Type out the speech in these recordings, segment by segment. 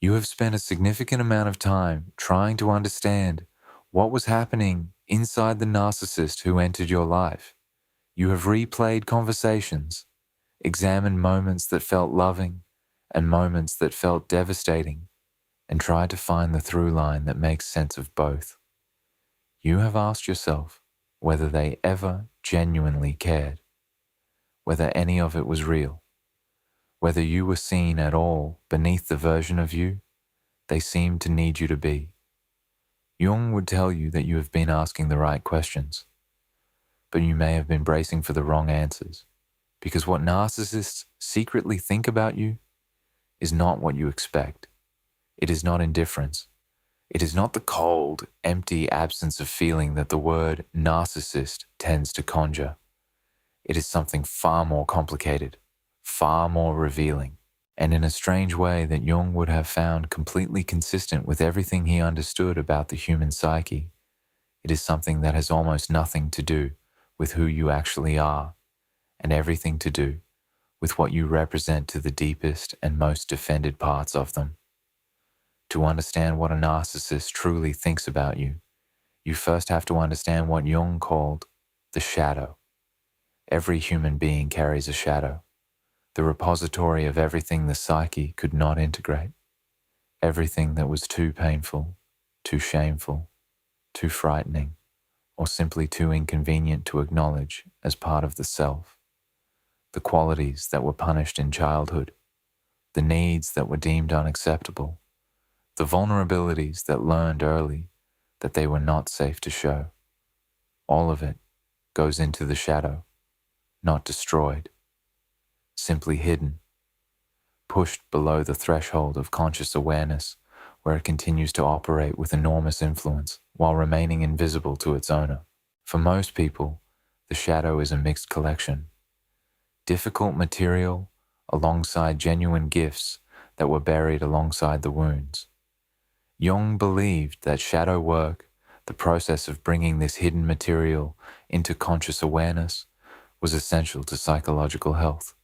You have spent a significant amount of time trying to understand what was happening inside the narcissist who entered your life. You have replayed conversations, examined moments that felt loving and moments that felt devastating, and tried to find the through line that makes sense of both. You have asked yourself whether they ever genuinely cared, whether any of it was real, whether you were seen at all beneath the version of you they seemed to need you to be. Jung would tell you that you have been asking the right questions, but you may have been bracing for the wrong answers, because what narcissists secretly think about you is not what you expect. It is not indifference. It is not the cold, empty absence of feeling that the word narcissist tends to conjure. It is something far more complicated, far more revealing, and in a strange way that Jung would have found completely consistent with everything he understood about the human psyche. It is something that has almost nothing to do with who you actually are, and everything to do with what you represent to the deepest and most defended parts of them. To understand what a narcissist truly thinks about you, you first have to understand what Jung called the shadow. Every human being carries a shadow, the repository of everything the psyche could not integrate, everything that was too painful, too shameful, too frightening, or simply too inconvenient to acknowledge as part of the self. The qualities that were punished in childhood, the needs that were deemed unacceptable, the vulnerabilities that learned early that they were not safe to show. All of it goes into the shadow, not destroyed, simply hidden, pushed below the threshold of conscious awareness, where it continues to operate with enormous influence while remaining invisible to its owner. For most people, the shadow is a mixed collection. Difficult material alongside genuine gifts that were buried alongside the wounds. Jung believed that shadow work, the process of bringing this hidden material into conscious awareness, was essential to psychological health.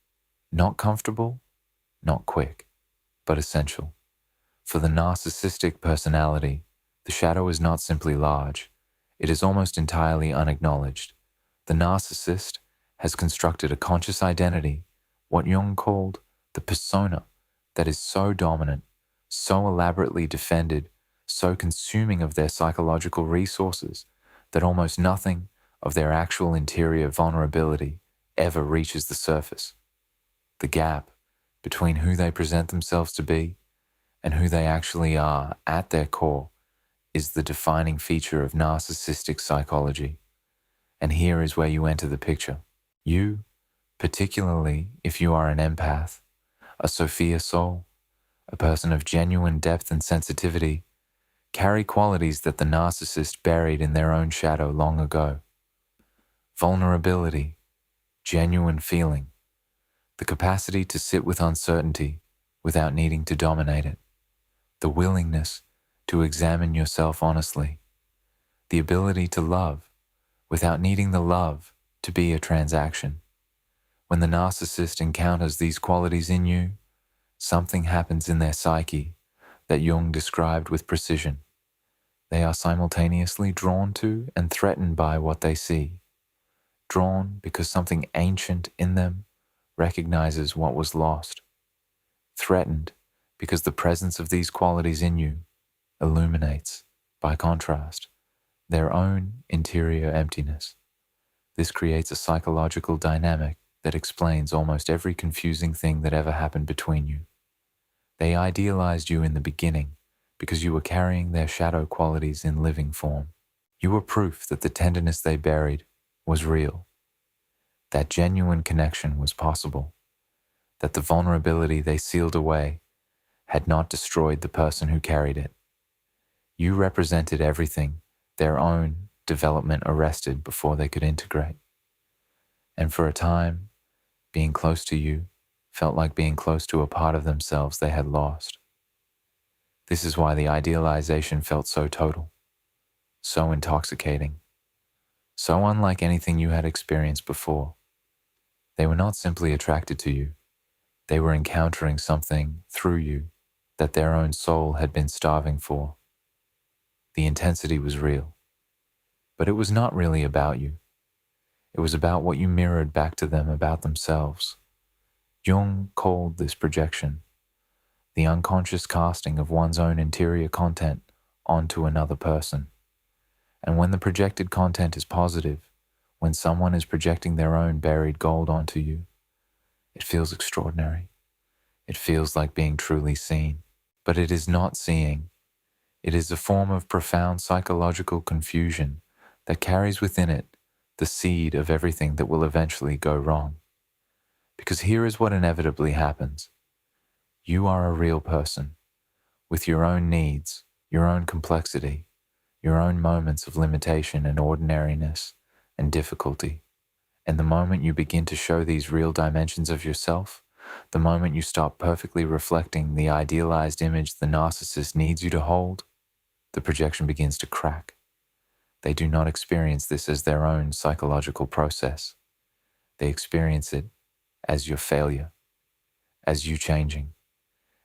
Not comfortable, not quick, but essential. For the narcissistic personality, the shadow is not simply large, it is almost entirely unacknowledged. The narcissist has constructed a conscious identity, what Jung called the persona, that is so dominant, so elaborately defended, so consuming of their psychological resources, that almost nothing of their actual interior vulnerability ever reaches the surface. The gap between who they present themselves to be and who they actually are at their core is the defining feature of narcissistic psychology. And here is where you enter the picture. You, particularly if you are an empath, a Sophia soul, a person of genuine depth and sensitivity, carry qualities that the narcissist buried in their own shadow long ago. Vulnerability, genuine feeling, the capacity to sit with uncertainty without needing to dominate it, the willingness to examine yourself honestly, the ability to love without needing the love to be a transaction. When the narcissist encounters these qualities in you, something happens in their psyche that Jung described with precision. They are simultaneously drawn to and threatened by what they see. Drawn because something ancient in them recognizes what was lost. Threatened because the presence of these qualities in you illuminates, by contrast, their own interior emptiness. This creates a psychological dynamic that explains almost every confusing thing that ever happened between you. They idealized you in the beginning because you were carrying their shadow qualities in living form. You were proof that the tenderness they buried was real, that genuine connection was possible, that the vulnerability they sealed away had not destroyed the person who carried it. You represented everything their own development arrested before they could integrate. And for a time, being close to you felt like being close to a part of themselves they had lost. This is why the idealization felt so total, so intoxicating, so unlike anything you had experienced before. They were not simply attracted to you, they were encountering something through you, that their own soul had been starving for. The intensity was real, but it was not really about you. It was about what you mirrored back to them about themselves. Jung called this projection the unconscious casting of one's own interior content onto another person. And when the projected content is positive, when someone is projecting their own buried gold onto you, it feels extraordinary. It feels like being truly seen. But it is not seeing. It is a form of profound psychological confusion that carries within it the seed of everything that will eventually go wrong. Because here is what inevitably happens. You are a real person, with your own needs, your own complexity, your own moments of limitation and ordinariness and difficulty. And the moment you begin to show these real dimensions of yourself, the moment you stop perfectly reflecting the idealized image the narcissist needs you to hold, the projection begins to crack. They do not experience this as their own psychological process. They experience it as your failure, as you changing,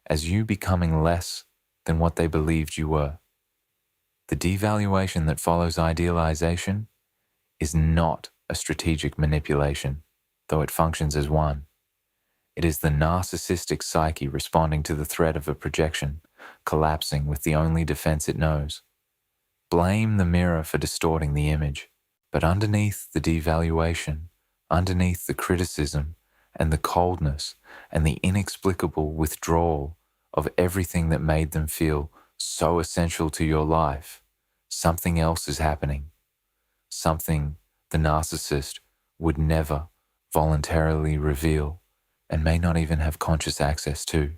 as you becoming less than what they believed you were. The devaluation that follows idealization is not a strategic manipulation, though it functions as one. It is the narcissistic psyche responding to the threat of a projection, collapsing with the only defense it knows. Blame the mirror for distorting the image, but underneath the devaluation, underneath the criticism and the coldness and the inexplicable withdrawal of everything that made them feel so essential to your life, something else is happening. Something the narcissist would never voluntarily reveal and may not even have conscious access to.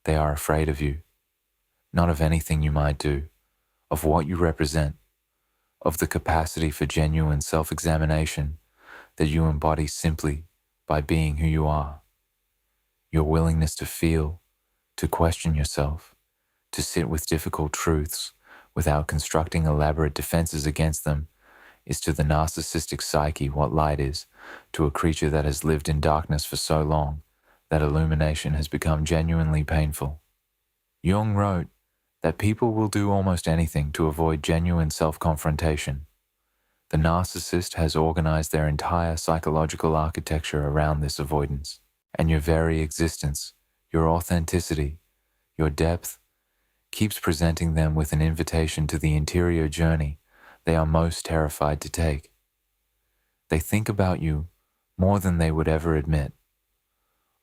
They are afraid of you, not of anything you might do, of what you represent, of the capacity for genuine self-examination that you embody simply by being who you are. Your willingness to feel, to question yourself, to sit with difficult truths without constructing elaborate defenses against them is to the narcissistic psyche what light is to a creature that has lived in darkness for so long that illumination has become genuinely painful. Jung wrote that people will do almost anything to avoid genuine self-confrontation. The narcissist has organized their entire psychological architecture around this avoidance, and your very existence, your authenticity, your depth, keeps presenting them with an invitation to the interior journey they are most terrified to take. They think about you more than they would ever admit.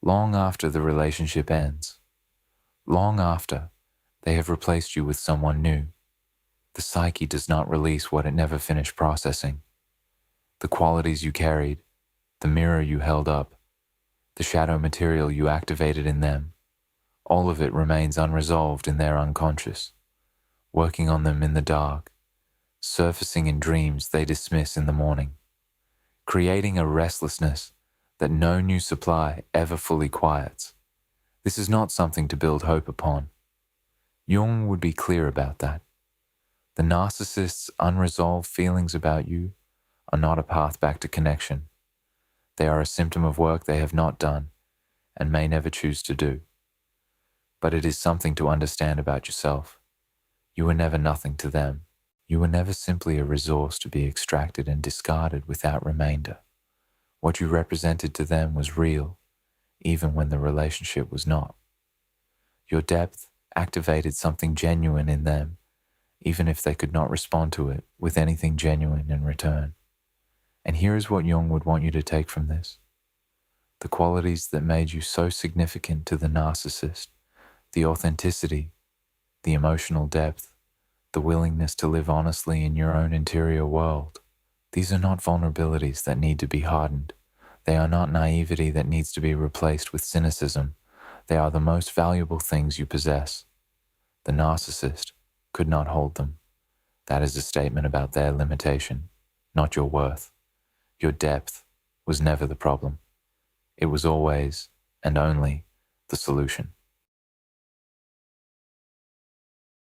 Long after the relationship ends, long after they have replaced you with someone new, the psyche does not release what it never finished processing. The qualities you carried, the mirror you held up, the shadow material you activated in them, all of it remains unresolved in their unconscious, working on them in the dark, surfacing in dreams they dismiss in the morning, creating a restlessness that no new supply ever fully quiets. This is not something to build hope upon. Jung would be clear about that. The narcissist's unresolved feelings about you are not a path back to connection. They are a symptom of work they have not done and may never choose to do. But it is something to understand about yourself. You were never nothing to them. You were never simply a resource to be extracted and discarded without remainder. What you represented to them was real, even when the relationship was not. Your depth activated something genuine in them, even if they could not respond to it with anything genuine in return. And here is what Jung would want you to take from this. The qualities that made you so significant to the narcissist, the authenticity, the emotional depth, the willingness to live honestly in your own interior world. These are not vulnerabilities that need to be hardened. They are not naivety that needs to be replaced with cynicism. They are the most valuable things you possess. The narcissist could not hold them. That is a statement about their limitation, not your worth. Your depth was never the problem. It was always and only the solution.